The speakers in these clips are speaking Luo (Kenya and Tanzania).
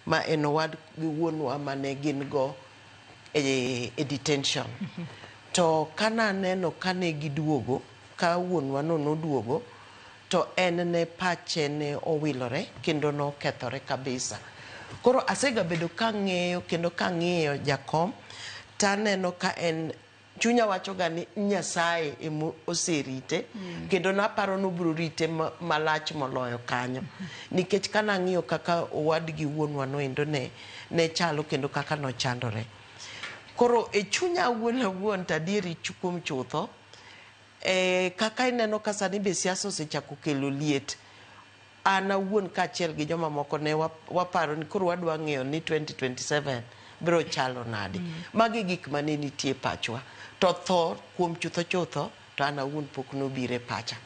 ma en owad gi wuonwa mane gin go e detention. To kana neno kane giduogo, ka wuonwa no noduogo, to en ne pache ne owilore kendo no kethore kabisa. Koro asega bedo kang'eyo kendo kang'iyo jakom, taneno ka en chunya wacho ga ni Nyasaye emo oserite kendo naparo no biro rite malach moloyo kanyo. Nikech kana ng'iyo kaka owadgi wuonwa no endo ne chalo kendo kaka no chandore. Koro e chunya wuon tadieri kuom chutho, kaka ineno ka sani be siasa osechako kelo liet. An awuon kaachiel gi joma moko ne waparo ni koro wadwa ng'eyo ni 2027 biro chalo nade. Magi gik mane nitie pachwa. To tho kuom chutho to an awuon pok nobire pacha.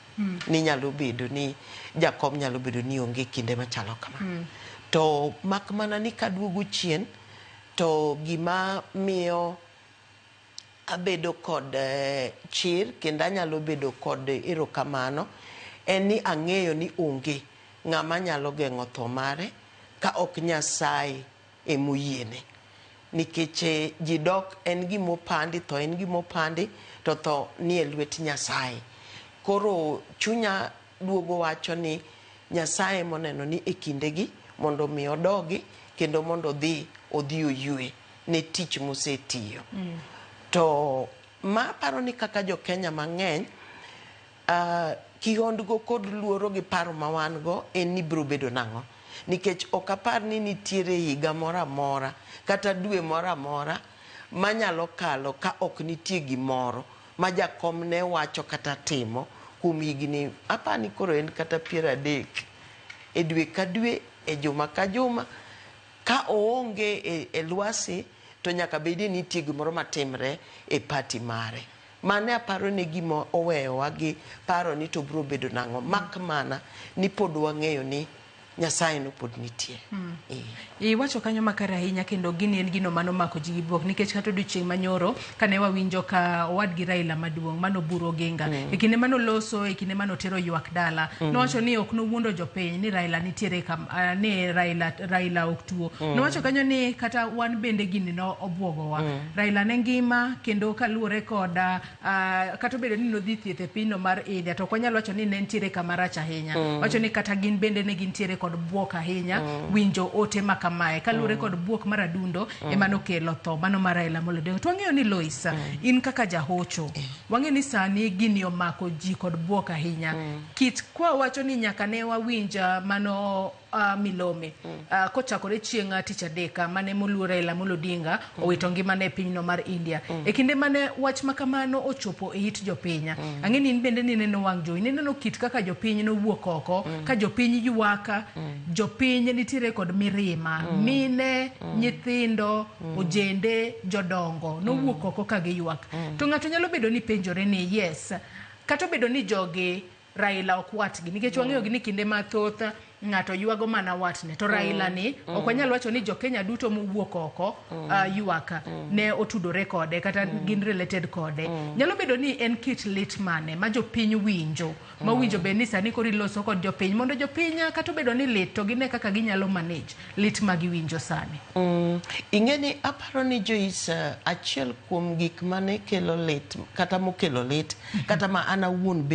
Ni nyalo bedo ni jakom nyalo bedo ni onge kinde machalo kama. To mak mana ni kaduogo chien, to gima miyo abedo kod chir kendo anyalo bedo kod erokamano en ni ang'eyo ni onge ng'ama nyalo geng'o tho mare ka ok Nyasaye emoyiene. Nikech ji dok en gimopandi, tho en gimopandi, to tho ni e lwet Nyasaye. Koro chunya duogo wacho ni Nyasaye moneno ni e kindegi mondo mi odogi kendo mondo odhi oyue ne tich mosetiyo. To ma paro ni kaka jo Kenya mang'eny, kihondgo kod luoro gi paro ma wan go en ni biro bedo nang'o. Nikech ok apar ni nitiere higa moro amora kata dwe moro amora manyalo kalo ka ok nitie gimoro ma jakom ne wacho kata timo kuom higni, apani koro en kata 30 e dwe ka dwe, e juma ka juma, ka oonge e lwasi to nyaka bedi nitie gimoro matimre e pati mare. Mane aparo ni gima oweyowa gi paro ni to biro bedo nang'o, mak mana ni pod wang'eyo ni Nyasaye no pod nitie. Iwacho kanyo makare ahinya kendo gini en gino mano mako ji gi buok, nikech kata odiochieng' manyoro kane wawinjo ka owadgi Raila maduong' mano buro Oginga e kinde mano loso, e kinde mano tero ywak dala, nowacho ni ok nowuondo jopiny ni Raila nitiere ni Raila ok tuo. Nowacho kanyo ni kata wan bende gini no obwogowa. Raila ne ngima kendo kaluwore koda kata obedo ni nodhi thieth e pinyno mar India, to ok wanyalo wacho ni ne nitiere kama rach ahinya. Wacho ni kata gin bende ne gintiere kod buok ahinya winjo ote makamae kaluwore kod buok mar adundo ema nokelo tho mano mar Raila Amolo Odinga. To wang'eyo ni Lois, in kaka jahocho, wang'eyo ni sani gini omako ji kod buok ahinya. Kit kwa wacho ni nyaka ne wawinja mano milome kochakore chieng' tich adek mane moluor Raila Amolo Odinga owito ngimane e pinyno mar India. E kinde mane wach makamano ochopo e it jopiny, ang'e ni in bende nineno wang' jowi, nineno kit kaka jopiny nowuok oko, ka jopiny ywaka, jopiny nitiere kod mirima, mine, nyithindo, ojende, jodongo nowuok oko ka giywak. To ng'ato nyalo bedo ni penjore ni yes, kata bedo ni jogi Raila ok watgi, nikech wang'eyo ni kinde mathoth ng'ato ywago mana watne, to Raila ni ok wanyalo wacho ni jo Kenya duto mowuok oko ywaka ne otudore kode kata gin related kode. Nyalo bedo ni en kit lit mane ma jopiny winjo, ma winjo be ni sani kori loso kod jopiny mondo jopiny kata bedo ni lit to gine kaka ginyalo manage lit ma giwinjo sani. Ing'eni aparo ni Joyce, achiel kuom gik mane kelo lit kata mokelo lit kata ma an awuon bedo